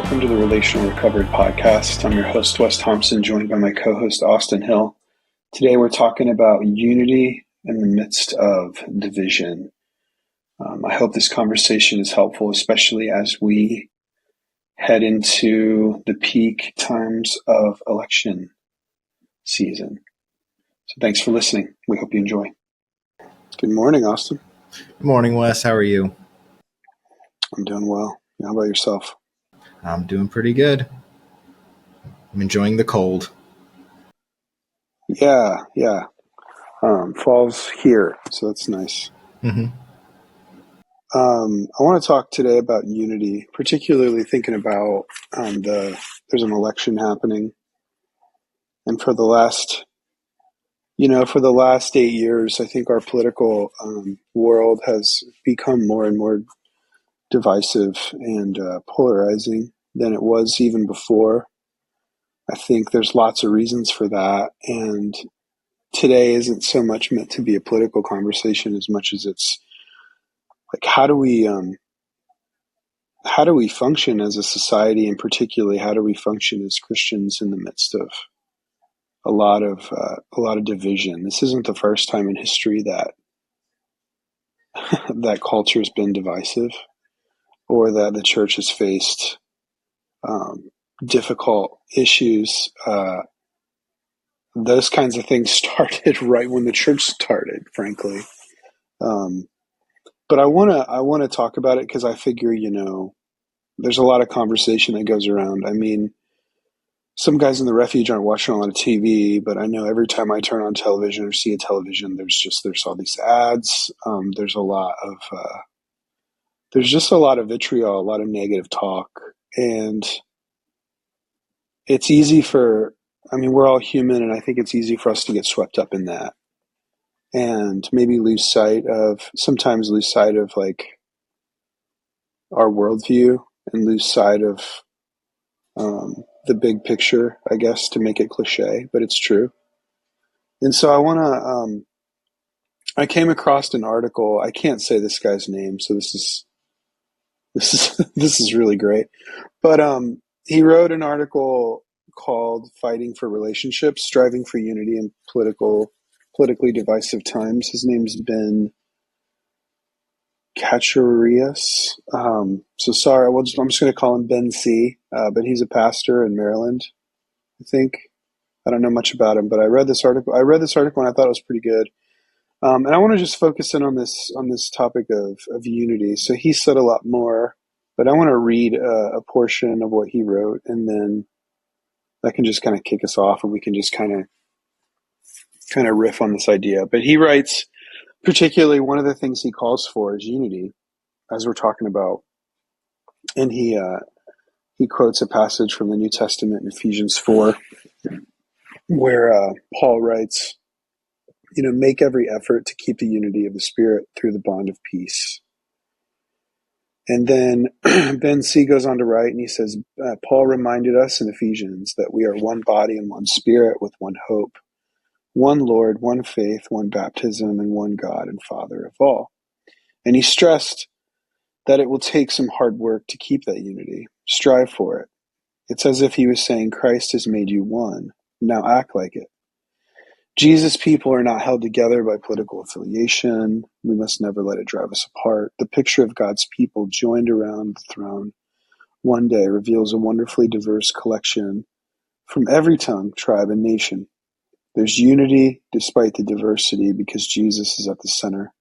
Welcome to the Relational Recovery podcast. I'm your host, Wes Thompson, joined by my co-host, Austin Hill. Today we're talking about unity in the midst of division. I hope this conversation is helpful, especially as we head into the peak times of election season. So thanks for listening. We hope you enjoy. Good morning, Austin. Good morning, Wes. How are you? I'm doing well. How about yourself? I'm doing pretty good. I'm enjoying the cold. Yeah. Fall's here, so that's nice. Mm-hmm. I want to talk today about unity, particularly thinking about there's an election happening, and for the last 8 years, I think our political world has become more and more divisive and polarizing than it was even before. I think there's lots of reasons for that, and today isn't so much meant to be a political conversation as much as it's like how do we function as a society, and particularly how do we function as Christians in the midst of a lot of division? This isn't the first time in history that that culture has been divisive, or that the church has faced difficult issues. Those kinds of things started right when the church started, frankly. But I wanna talk about it because I figure there's a lot of conversation that goes around. I mean, some guys in the refuge aren't watching a lot of TV, but I know every time I turn on television or see a television, there's all these ads. There's just a lot of vitriol, a lot of negative talk, and it's easy we're all human, and I think it's easy for us to get swept up in that, and maybe sometimes lose sight of like our worldview, and lose sight of the big picture, I guess, to make it cliche, but it's true. And so I came across an article. I can't say this guy's name, so this is this is really great. But he wrote an article called "Fighting for Relationships: Striving for Unity in Politically Divisive Times." His name's Ben Kacharias. So sorry, I'm just going to call him Ben C. But he's a pastor in Maryland, I think. I don't know much about him, but I read this article. And I thought it was pretty good. And I want to just focus in on this topic of unity. So he said a lot more, but I want to read a portion of what he wrote, and then that can just kind of kick us off, and we can just kind of riff on this idea. But he writes, particularly one of the things he calls for is unity, as we're talking about, and he quotes a passage from the New Testament in Ephesians 4, where Paul writes, make every effort to keep the unity of the Spirit through the bond of peace. And then Ben C goes on to write, and he says, Paul reminded us in Ephesians that we are one body and one spirit with one hope, one Lord, one faith, one baptism, and one God and Father of all. And he stressed that it will take some hard work to keep that unity. Strive for it. It's as if he was saying, Christ has made you one. Now act like it. Jesus' people are not held together by political affiliation. We must never let it drive us apart. The picture of God's people joined around the throne one day reveals a wonderfully diverse collection from every tongue, tribe, and nation. There's unity despite the diversity because Jesus is at the center.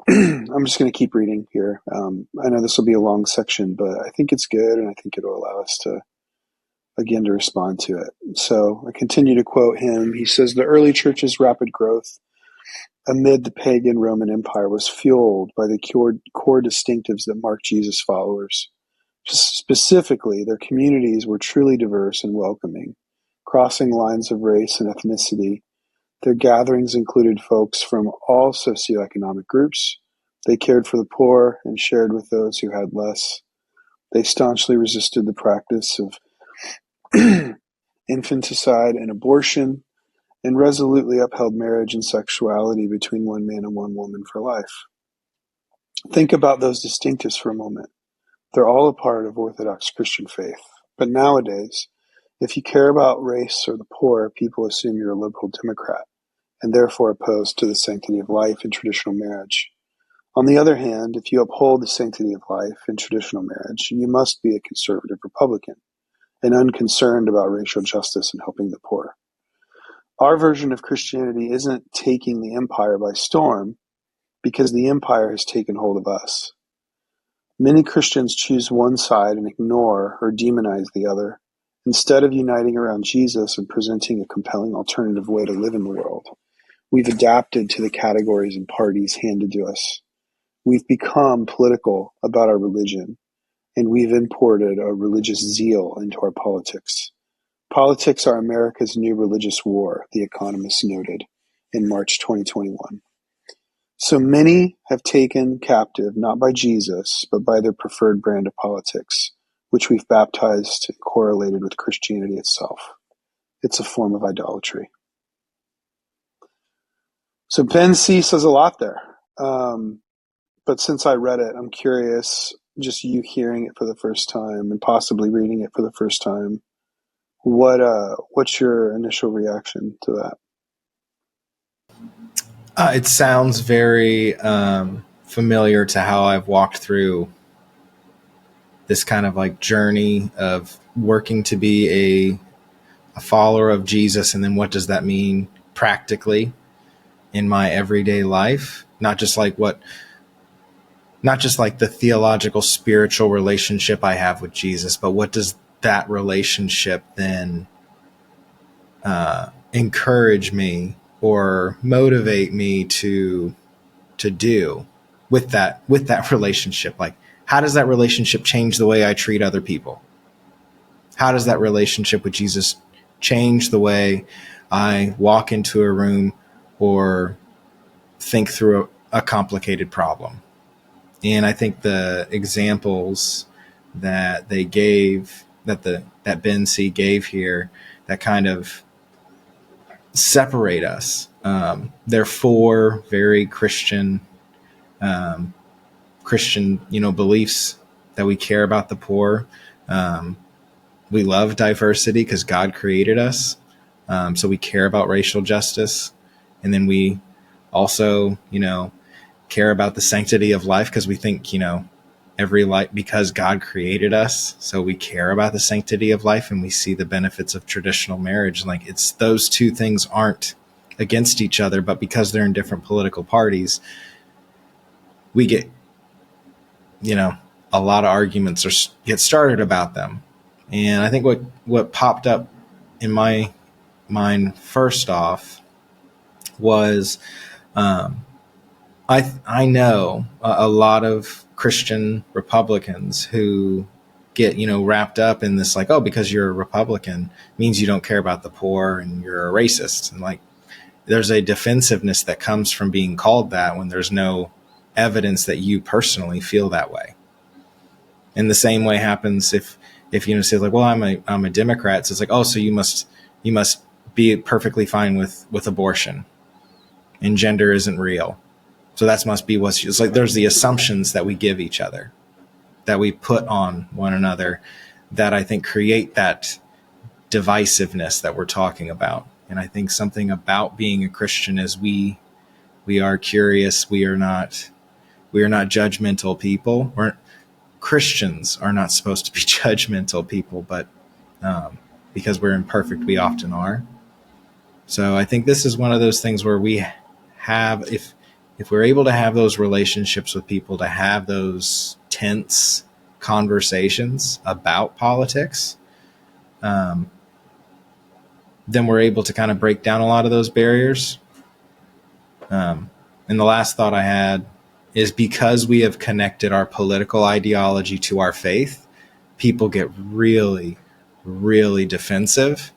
I'm just going to keep reading here. I know this will be a long section, but I think it's good, and I think it'll allow us to respond to it. So I continue to quote him. He says, the early church's rapid growth amid the pagan Roman Empire was fueled by the core distinctives that mark Jesus' followers. Specifically, their communities were truly diverse and welcoming, crossing lines of race and ethnicity. Their gatherings included folks from all socioeconomic groups. They cared for the poor and shared with those who had less. They staunchly resisted the practice of infanticide and abortion, and resolutely upheld marriage and sexuality between one man and one woman for life. Think about those distinctives for a moment. They're all a part of Orthodox Christian faith. But nowadays, if you care about race or the poor, people assume you're a liberal Democrat and therefore opposed to the sanctity of life in traditional marriage. On the other hand, if you uphold the sanctity of life in traditional marriage, you must be a conservative Republican and unconcerned about racial justice and helping the poor. Our version of Christianity isn't taking the empire by storm because the empire has taken hold of us. Many Christians choose one side and ignore or demonize the other, instead of uniting around Jesus and presenting a compelling alternative way to live in the world. We've adapted to the categories and parties handed to us. We've become political about our religion, and we've imported a religious zeal into our politics. Politics are America's new religious war, The Economist noted in March 2021. So many have taken captive not by Jesus, but by their preferred brand of politics, which we've baptized and correlated with Christianity itself. It's a form of idolatry. So Ben C says a lot there. But since I read it, I'm curious, just you hearing it for the first time and possibly reading it for the first time, what's your initial reaction to that? It sounds very familiar to how I've walked through this kind of like journey of working to be a follower of Jesus. And then what does that mean practically in my everyday life? Not just like the theological, spiritual relationship I have with Jesus, but what does that relationship then encourage me or motivate me to do with that relationship? Like, how does that relationship change the way I treat other people? How does that relationship with Jesus change the way I walk into a room or think through a complicated problem? And I think the examples that they gave, that Ben C gave here, that kind of separate us. They're four very Christian, beliefs that we care about the poor. We love diversity because God created us. So we care about racial justice. And then we also, care about the sanctity of life because we think, every life, because God created us. So we care about the sanctity of life and we see the benefits of traditional marriage. Like, it's those two things aren't against each other, but because they're in different political parties, we get, a lot of arguments get started about them. And I think what popped up in my mind first off was, I know a lot of Christian Republicans who get, wrapped up in this, like, oh, because you're a Republican means you don't care about the poor and you're a racist. And like, there's a defensiveness that comes from being called that when there's no evidence that you personally feel that way. And the same way happens if say like, well, I'm a Democrat. So it's like, oh, so you must be perfectly fine with abortion and gender isn't real. So that must be it's like. There's the assumptions that we give each other, that we put on one another, that I think create that divisiveness that we're talking about. And I think something about being a Christian is we are curious. We are not judgmental people. Christians are not supposed to be judgmental people, but because we're imperfect, we often are. So I think this is one of those things where we have, if we're able to have those relationships with people, to have those tense conversations about politics, then we're able to kind of break down a lot of those barriers. And the last thought I had is, because we have connected our political ideology to our faith, people get really, really defensive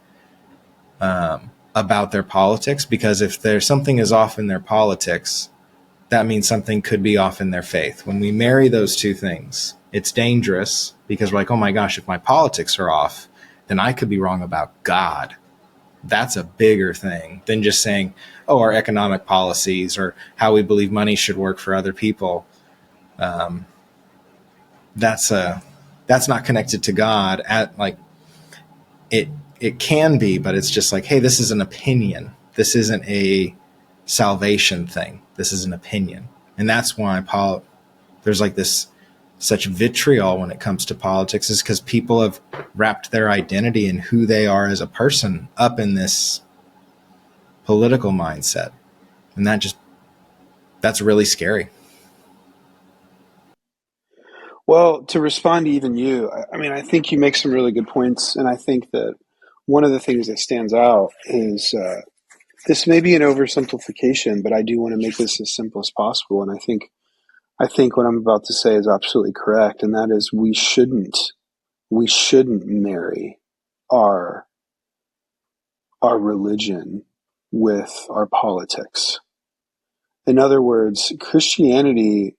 about their politics, because if there's something is off in their politics, that means something could be off in their faith. When we marry those two things, it's dangerous, because we're like, oh my gosh, if my politics are off, then I could be wrong about God. That's a bigger thing than just saying, oh, our economic policies or how we believe money should work for other people. that's not connected to God. At like it it can be, but it's just like, hey, this is an opinion. This isn't a salvation thing. This is an opinion, and that's why there's like this such vitriol when it comes to politics, is because people have wrapped their identity and who they are as a person up in this political mindset, and that's really scary. Well, to respond to even you, I mean, I think you make some really good points, and I think that one of the things that stands out is this may be an oversimplification, but I do want to make this as simple as possible. And I think what I'm about to say is absolutely correct, and that is we shouldn't marry our our religion with our politics. In other words, Christianity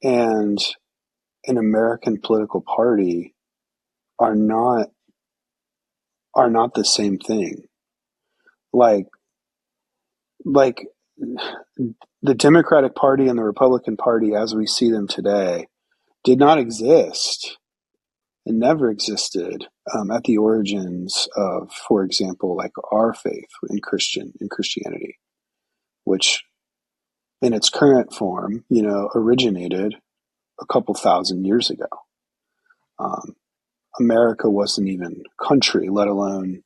and an American political party are not are not the same thing. Like like the Democratic Party and the Republican Party as we see them today did not exist and never existed at the origins of, for example, like our faith in Christianity, which in its current form, originated a couple thousand years ago. Um, America wasn't even a country, let alone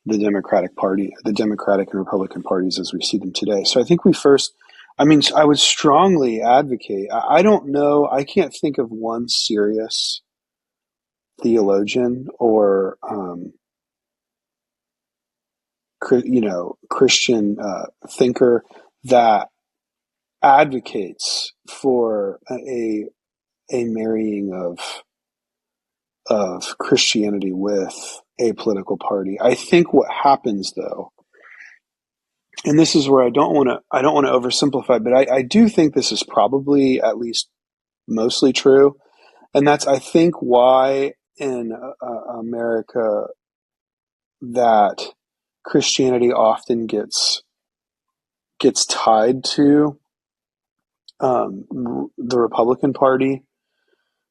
the Democratic Party, the Democratic and Republican parties as we see them today. So I think I would strongly advocate. I don't know, I can't think of one serious theologian or Christian thinker that advocates for a marrying of Christianity with a political party. I think what happens though, and this is where I don't want to oversimplify, but I do think this is probably at least mostly true, and that's I think why in America that Christianity often gets tied to the Republican Party,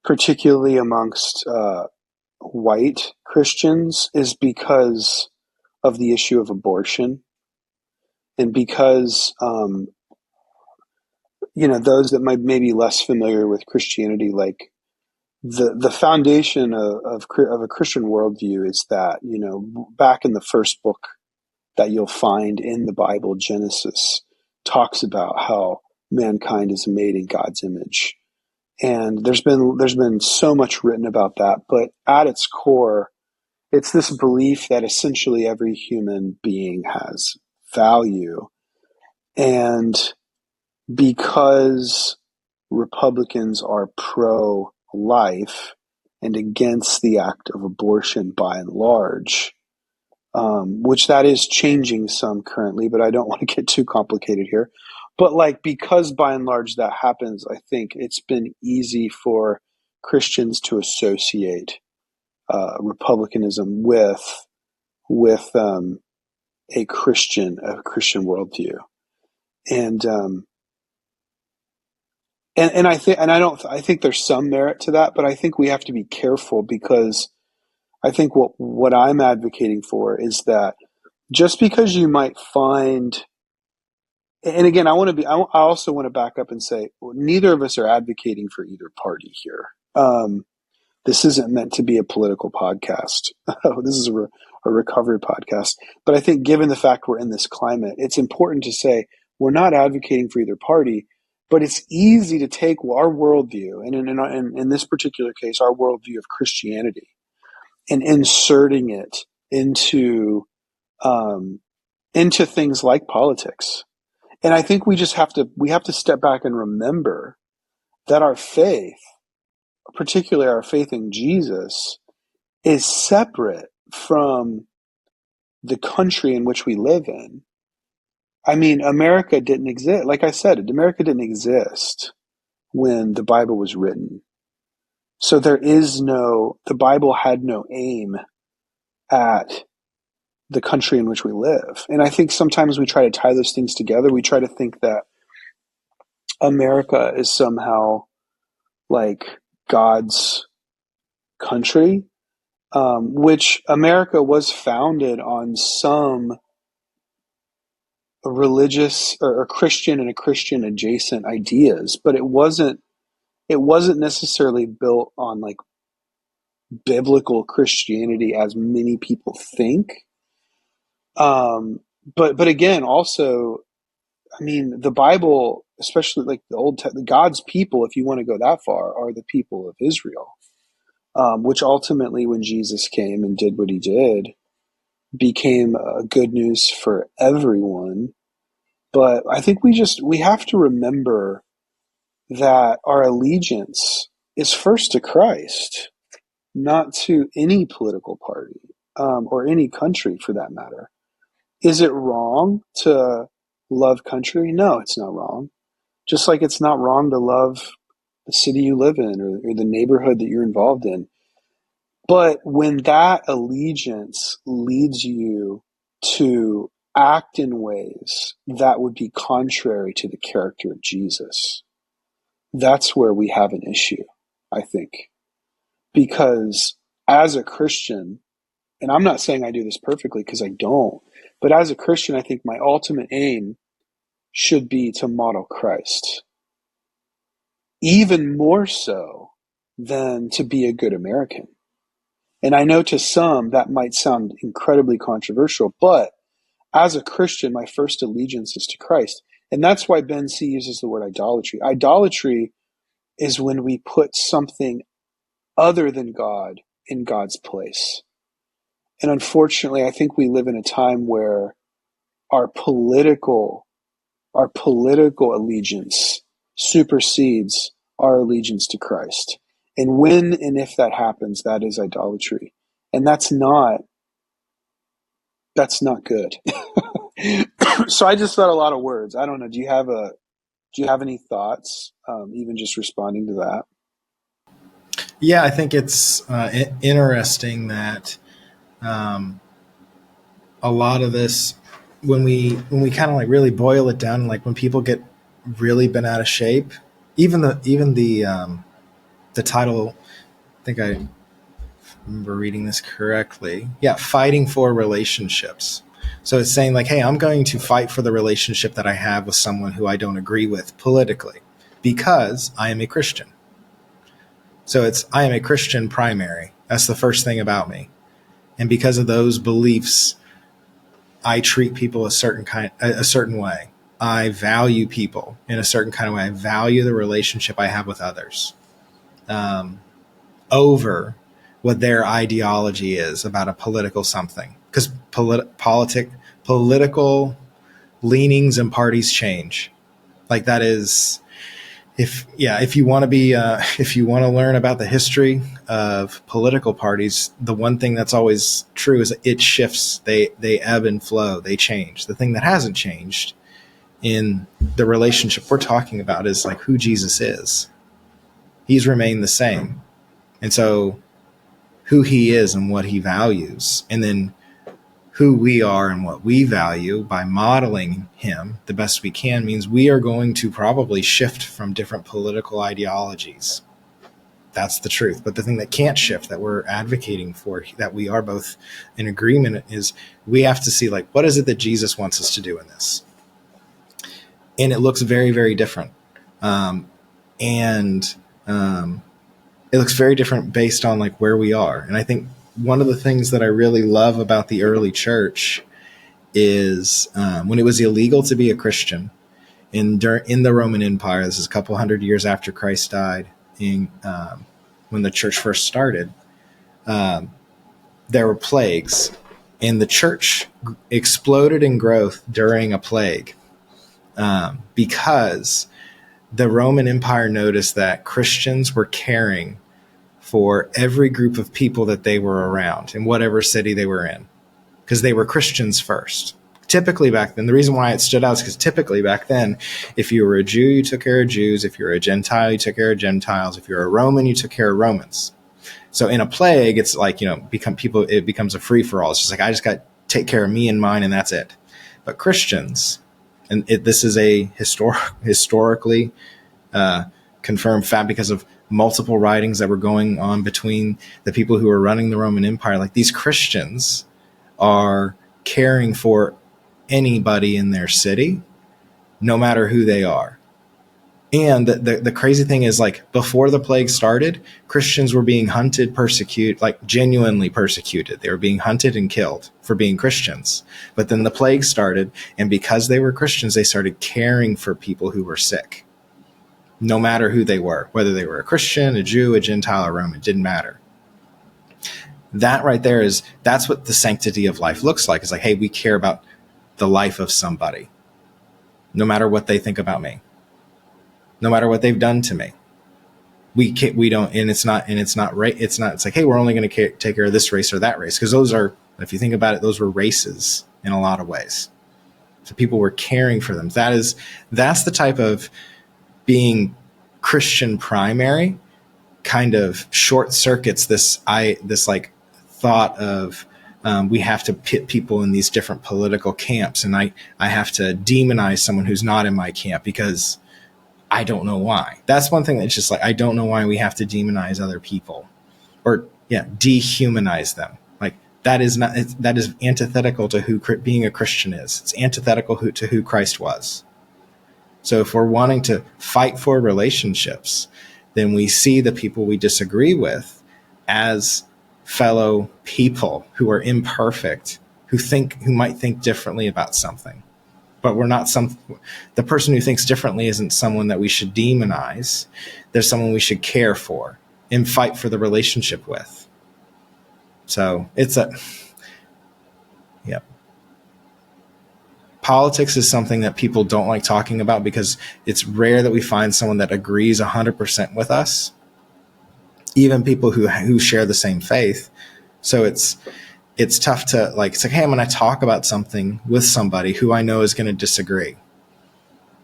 particularly amongst white Christians, is because of the issue of abortion, and because those that might maybe less familiar with Christianity, like the foundation of a Christian worldview is that back in the first book that you'll find in the Bible, Genesis, talks about how mankind is made in God's image. And there's been so much written about that, but at its core, it's this belief that essentially every human being has value. And because Republicans are pro-life and against the act of abortion by and large, which that is changing some currently, but I don't want to get too complicated here. But because by and large that happens, I think it's been easy for Christians to associate republicanism with a Christian worldview, and I think there's some merit to that, but I think we have to be careful, because I think what I'm advocating for is that just because you might find, and again, I also want to back up and say, well, neither of us are advocating for either party here. This isn't meant to be a political podcast. This is a recovery podcast. But I think given the fact we're in this climate, it's important to say we're not advocating for either party, but it's easy to take our worldview, and in this particular case, our worldview of Christianity, and inserting it into things like politics. And I think we have to step back and remember that our faith, particularly our faith in Jesus, is separate from the country in which we live in. I mean, America didn't exist. Like I said, America didn't exist when the Bible was written. So the Bible had no aim at the country in which we live. And I think sometimes we try to tie those things together. We try to think that America is somehow like God's country, which America was founded on some religious or Christian and a Christian adjacent ideas, but it wasn't necessarily built on like biblical Christianity as many people think. But again, also, I mean, the Bible, especially like God's people, if you want to go that far, are the people of Israel, which ultimately, when Jesus came and did what he did, became good news for everyone. But I think we have to remember that our allegiance is first to Christ, not to any political party, or any country for that matter. Is it wrong to love country? No, it's not wrong. Just like it's not wrong to love the city you live in or the neighborhood that you're involved in. But when that allegiance leads you to act in ways that would be contrary to the character of Jesus, that's where we have an issue, I think. Because as a Christian, and I'm not saying I do this perfectly because I don't, but as a Christian, I think my ultimate aim should be to model Christ, even more so than to be a good American. And I know to some that might sound incredibly controversial, but as a Christian, my first allegiance is to Christ. And that's why Ben C uses the word idolatry. Idolatry is when we put something other than God in God's place. And unfortunately, I think we live in a time where our political allegiance supersedes our allegiance to Christ. And when and if that happens, that is idolatry. And that's not good. So I just thought a lot of words. I don't know. Do you have any thoughts, even just responding to that? Yeah, I think it's interesting that a lot of this, when we kind of like really boil it down, like when people get really bent out of shape, even the title, I think I remember reading this correctly. Yeah, fighting for relationships. So it's saying like, hey, I'm going to fight for the relationship that I have with someone who I don't agree with politically because I am a Christian. So I am a Christian primary. That's the first thing about me. And because of those beliefs, I treat people a certain way. I value people in a certain kind of way. I value the relationship I have with others over what their ideology is about a political something. Because political leanings and parties change. Like that is, if you want to learn about the history of political parties, the one thing that's always true is it shifts. They ebb and flow. They change. The thing that hasn't changed in the relationship we're talking about is like who Jesus is. He's remained the same. And so who he is and what he values, and then who we are and what we value by modeling him the best we can, means we are going to probably shift from different political ideologies. That's the truth. But the thing that can't shift, that we're advocating for, that we are both in agreement, is we have to see like, what is it that Jesus wants us to do in this? And it looks very, very different. And it looks very different based on like where we are. And I think one of the things that I really love about the early church is when it was illegal to be a Christian in the Roman Empire. This is a couple hundred years after Christ died, when the church first started. There were plagues, and the church exploded in growth during a plague because the Roman Empire noticed that Christians were caring for every group of people that they were around in whatever city they were in, because they were Christians first. Typically back then, the reason why it stood out is because typically back then, if you were a Jew, you took care of Jews. If you were a Gentile, you took care of Gentiles. If you're a Roman, you took care of Romans. So in a plague, it's like, it becomes a free for all. It's just like, I just got to take care of me and mine, and that's it. But Christians, and this is a historically confirmed fact because of multiple writings that were going on between the people who were running the Roman Empire. Like, these Christians are caring for anybody in their city, no matter who they are. And the crazy thing is, like, before the plague started, Christians were being hunted, persecuted, like genuinely persecuted. They were being hunted and killed for being Christians. But then the plague started, and because they were Christians, they started caring for people who were sick, no matter who they were, whether they were a Christian, a Jew, a Gentile, or Roman. It didn't matter. That right there that's what the sanctity of life looks like. It's like, hey, we care about the life of somebody, no matter what they think about me, no matter what they've done to me. We don't, and it's not, it's like, hey, we're only going to take care of this race or that race. Because those are, if you think about it, those were races in a lot of ways. So people were caring for them. That's the type of being Christian primary kind of short circuits this like thought of, we have to pit people in these different political camps. And I have to demonize someone who's not in my camp because I don't know why. That's one thing that's just like, I don't know why we have to demonize other people or dehumanize them. Like, that is antithetical to who being a Christian is. It's antithetical to who Christ was. So if we're wanting to fight for relationships, then we see the people we disagree with as fellow people who are imperfect, who might think differently about something. But the person who thinks differently isn't someone that we should demonize. There's someone we should care for and fight for the relationship with. So politics is something that people don't like talking about because it's rare that we find someone that agrees 100% with us, even people who share the same faith. So it's tough to, like, it's like, hey, I'm going to talk about something with somebody who I know is going to disagree.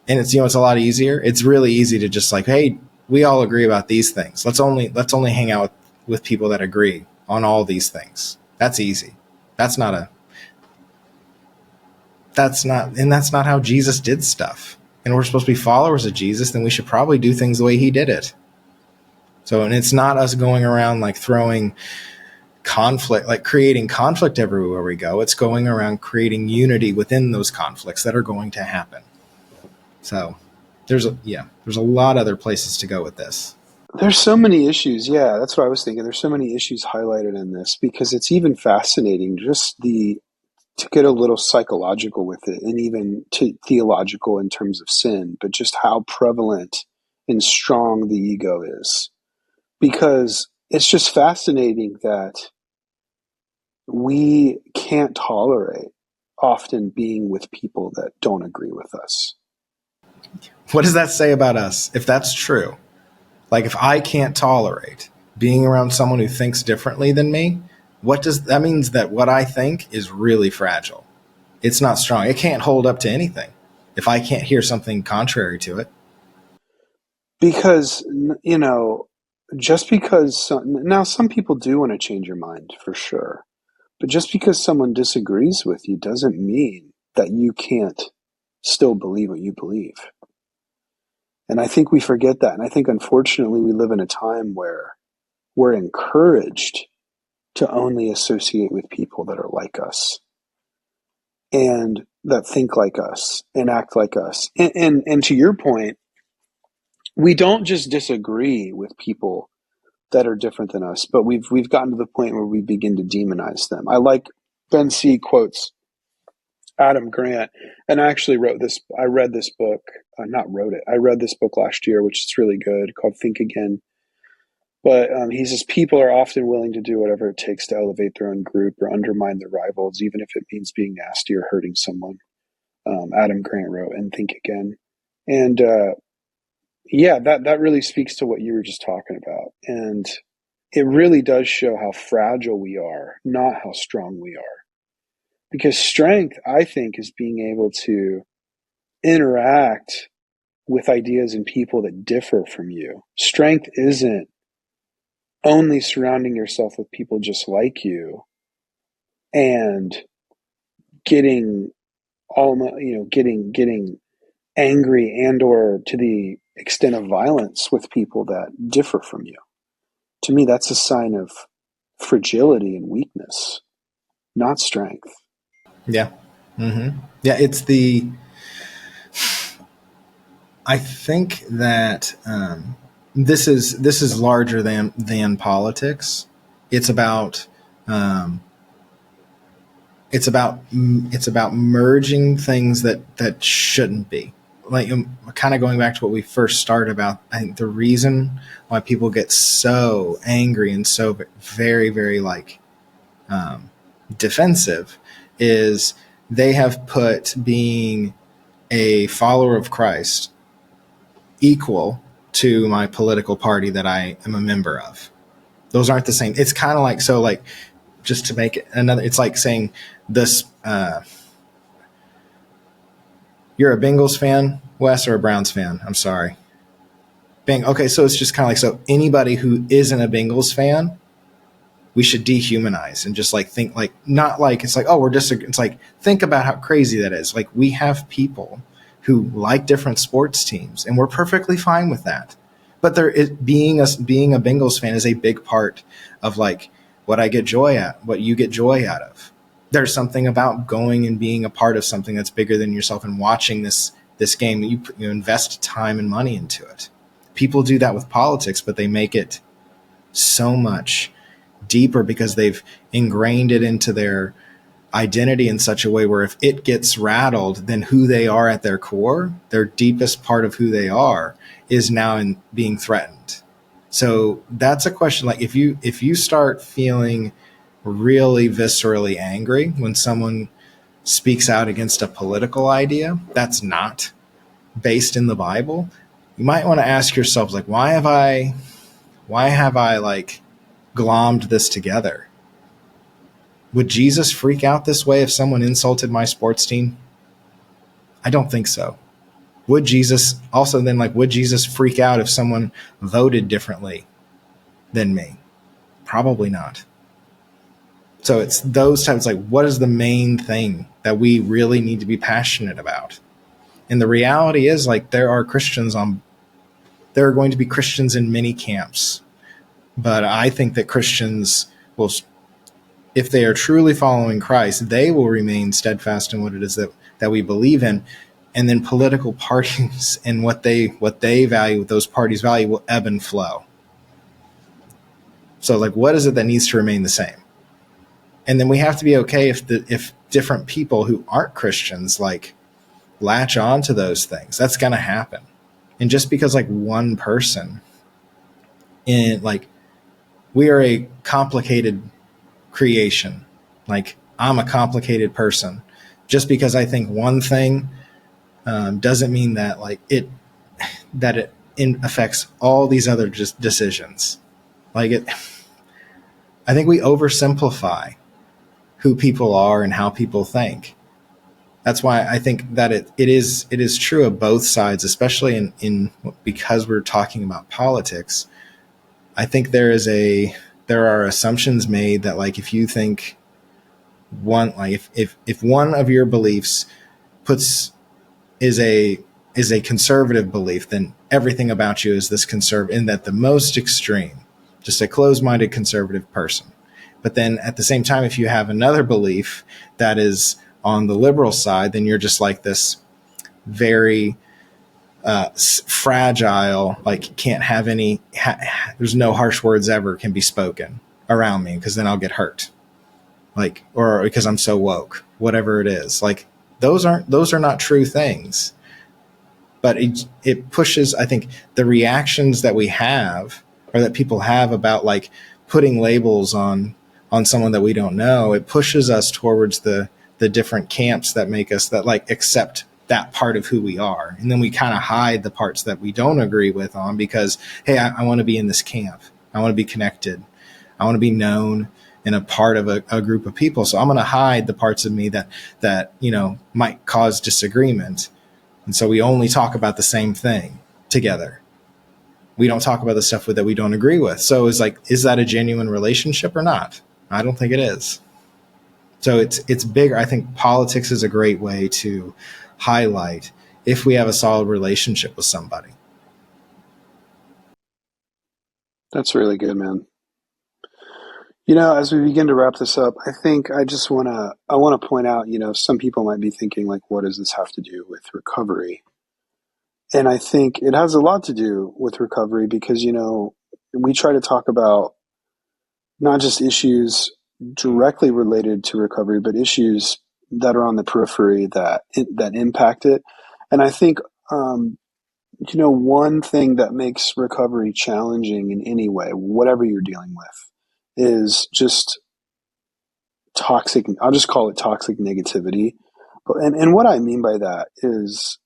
And it's a lot easier. It's really easy to just like, hey, we all agree about these things. Let's only hang out with people that agree on all these things. That's easy. That's not how Jesus did stuff. And we're supposed to be followers of Jesus, then we should probably do things the way he did it. So, and it's not us going around like throwing conflict, like creating conflict everywhere we go. It's going around creating unity within those conflicts that are going to happen. So there's a lot of other places to go with this. There's so many issues. Yeah, that's what I was thinking. There's so many issues highlighted in this because it's even fascinating to get a little psychological with it and even theological in terms of sin, but just how prevalent and strong the ego is. Because it's just fascinating that we can't tolerate often being with people that don't agree with us. What does that say about us if that's true? Like, if I can't tolerate being around someone who thinks differently than me, that means that what I think is really fragile. It's not strong. It can't hold up to anything if I can't hear something contrary to it. Because, just because some people do want to change your mind for sure. But just because someone disagrees with you doesn't mean that you can't still believe what you believe. And I think we forget that. And I think, unfortunately, we live in a time where we're encouraged to only associate with people that are like us and that think like us and act like us. And to your point, we don't just disagree with people that are different than us, but we've gotten to the point where we begin to demonize them. I like Ben C. quotes Adam Grant, and I actually read this book, I read this book last year, which is really good, called Think Again. But he says, people are often willing to do whatever it takes to elevate their own group or undermine their rivals, even if it means being nasty or hurting someone. Adam Grant wrote in Think Again. And that really speaks to what you were just talking about. And it really does show how fragile we are, not how strong we are. Because strength, I think, is being able to interact with ideas and people that differ from you. Strength isn't only surrounding yourself with people just like you and getting getting angry and or to the extent of violence with people that differ from you. To me, that's a sign of fragility and weakness, not strength. Yeah. Yeah. I think that this is larger than politics. It's about um, it's about merging things that shouldn't be. Like, kind of going back to what we first started about, I think the reason why people get so angry and so very, very like defensive is they have put being a follower of Christ equal to my political party that I am a member of. Those aren't the same. It's kind of like, so like, just to make it another, it's like saying this, you're a Bengals fan, Wes, or a Browns fan? I'm sorry. Okay, so it's just kind of like, so anybody who isn't a Bengals fan, we should dehumanize and just like think like, not like, it's like, oh, it's like, think about how crazy that is. Like, we have people who like different sports teams, and we're perfectly fine with that. But being a Bengals fan is a big part of like what I get joy at, what you get joy out of. There's something about going and being a part of something that's bigger than yourself and watching this game. You invest time and money into it. People do that with politics, but they make it so much deeper because they've ingrained it into their identity in such a way where if it gets rattled, then who they are at their core, their deepest part of who they are, is now being threatened. So that's a question. Like, if you start feeling really viscerally angry when someone speaks out against a political idea that's not based in the Bible, you might want to ask yourselves, like, why have I like glommed this together? Would Jesus freak out this way if someone insulted my sports team? I don't think so. Would Jesus freak out if someone voted differently than me? Probably not. So it's those types, like, what is the main thing that we really need to be passionate about? And the reality is, like, there are going to be Christians in many camps. But I think that Christians will, if they are truly following Christ, they will remain steadfast in what it is that we believe in. And then political parties and what they value, what those parties value, will ebb and flow. So, like, what is it that needs to remain the same? And then we have to be okay if different people who aren't Christians like latch on to those things. That's going to happen. And just because like one person we are a complicated creation. Like, I'm a complicated person. Just because I think one thing doesn't mean that it affects all these other decisions. I think we oversimplify who people are and how people think. That's why I think that it is true of both sides, especially in because we're talking about politics. I think there are assumptions made that, like, if you think if one of your beliefs is a conservative belief, then everything about you is this conservative, and that the most extreme, just a closed-minded conservative person. But then at the same time, if you have another belief that is on the liberal side, then you're just like this very fragile, like, can't have any, there's no harsh words ever can be spoken around me because then I'll get hurt. Like, or because I'm so woke, whatever it is. Like, those are not true things. But it pushes, I think, the reactions that we have, or that people have, about like putting labels on someone that we don't know. It pushes us towards the different camps that make us that like accept that part of who we are. And then we kind of hide the parts that we don't agree with on because, hey, I want to be in this camp. I want to be connected. I want to be known and a part of a group of people. So I'm going to hide the parts of me that might cause disagreement. And so we only talk about the same thing together. We don't talk about the stuff that we don't agree with. So is that a genuine relationship or not? I don't think it is. So it's bigger. I think politics is a great way to highlight if we have a solid relationship with somebody. That's really good, man. You know, as we begin to wrap this up, I think I want to point out, you know, some people might be thinking like, what does this have to do with recovery? And I think it has a lot to do with recovery because, you know, we try to talk about not just issues directly related to recovery, but issues that are on the periphery that impact it. And I think, um, you know, one thing that makes recovery challenging in any way, whatever you're dealing with, is just toxic. I'll just call it toxic negativity. And what I mean by that is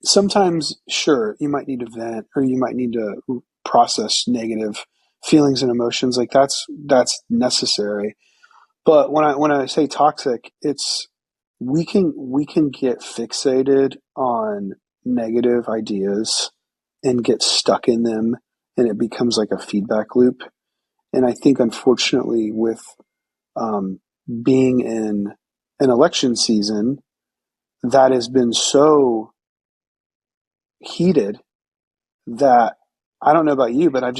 sometimes, sure, you might need to vent or you might need to process negative feelings and emotions. Like that's necessary. But when I say toxic, it's we can get fixated on negative ideas and get stuck in them, and it becomes like a feedback loop. And I think, unfortunately, with um, being in an election season that has been so heated that I don't know about you, but I've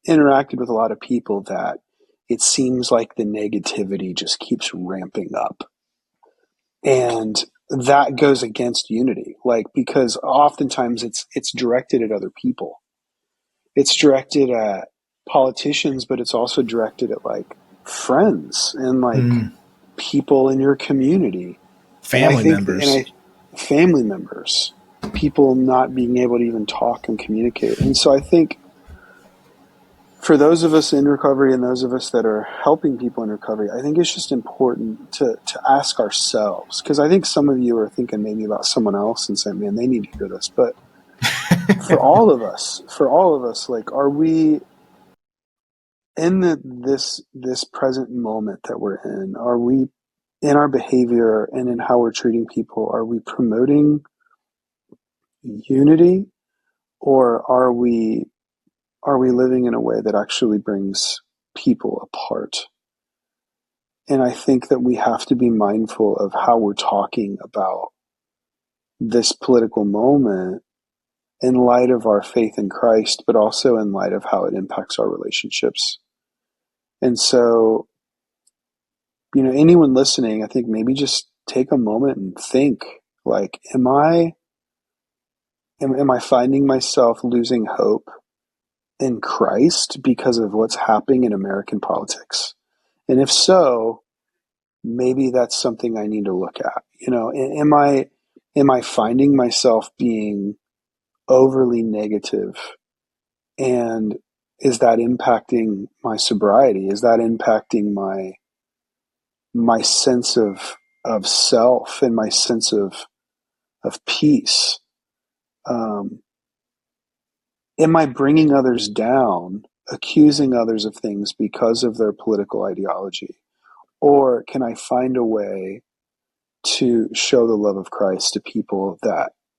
interacted with a lot of people that it seems like the negativity just keeps ramping up. And that goes against unity. Like, because oftentimes it's directed at other people. It's directed at politicians, but it's also directed at like friends and like Mm. people in your community. And I Family think, members. family members, people not being able to even talk and communicate. And so I think for those of us in recovery and those of us that are helping people in recovery, I think it's just important to ask ourselves, because I think some of you are thinking maybe about someone else and saying, man, they need to hear this. But for all of us, like, are we in this present moment that we're in? Are we in our behavior and in how we're treating people? Are we promoting unity, or are we living in a way that actually brings people apart? And I think that we have to be mindful of how we're talking about this political moment in light of our faith in Christ, but also in light of how it impacts our relationships. And so, you know, anyone listening, I think maybe just take a moment and think, like, am I finding myself losing hope in Christ because of what's happening in American politics? And if so, maybe that's something I need to look at. You know, am I finding myself being overly negative, and is that impacting my sobriety? Is that impacting my sense of self and my sense of peace? Um, am I bringing others down, accusing others of things because of their political ideology? Or can I find a way to show the love of Christ to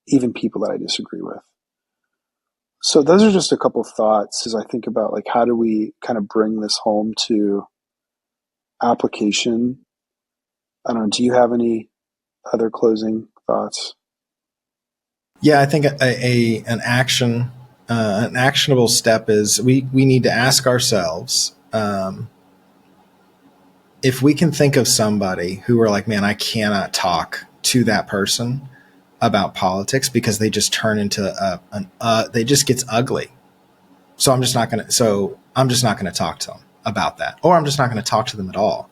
even people that I disagree with? So those are just a couple thoughts as I think about like how do we kind of bring this home to application. I don't know. Do you have any other closing thoughts? Yeah, I think an actionable step is we need to ask ourselves if we can think of somebody who are like, man, I cannot talk to that person about politics because they just turn into they just gets ugly. So I'm just not gonna talk to them about that, or I'm just not gonna talk to them at all.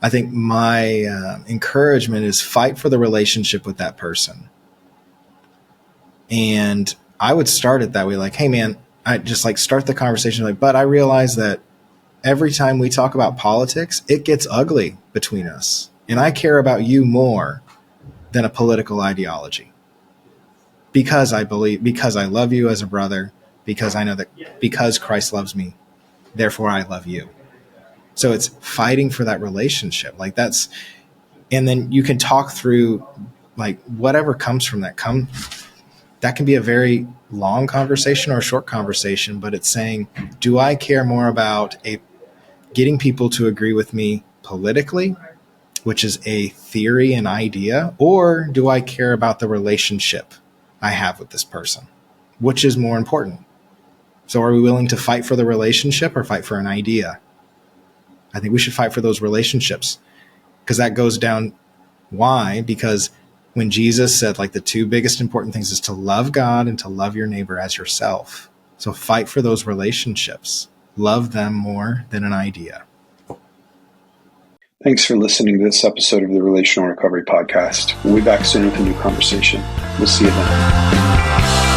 I think my encouragement is fight for the relationship with that person. And I would start it that way, like, hey man, I just like start the conversation like, but I realize that every time we talk about politics, it gets ugly between us. And I care about you more than a political ideology because I love you as a brother, because I know that because Christ loves me, therefore I love you. So it's fighting for that relationship. And then you can talk through like whatever comes from that can be a very long conversation or a short conversation, but it's saying, do I care more about getting people to agree with me politically, which is a theory and idea, or do I care about the relationship I have with this person? Which is more important? So are we willing to fight for the relationship or fight for an idea? I think we should fight for those relationships, because that goes down. Why? Because when Jesus said, like, the two biggest important things is to love God and to love your neighbor as yourself. So fight for those relationships. Love them more than an idea. Thanks for listening to this episode of the Relational Recovery Podcast. We'll be back soon with a new conversation. We'll see you then.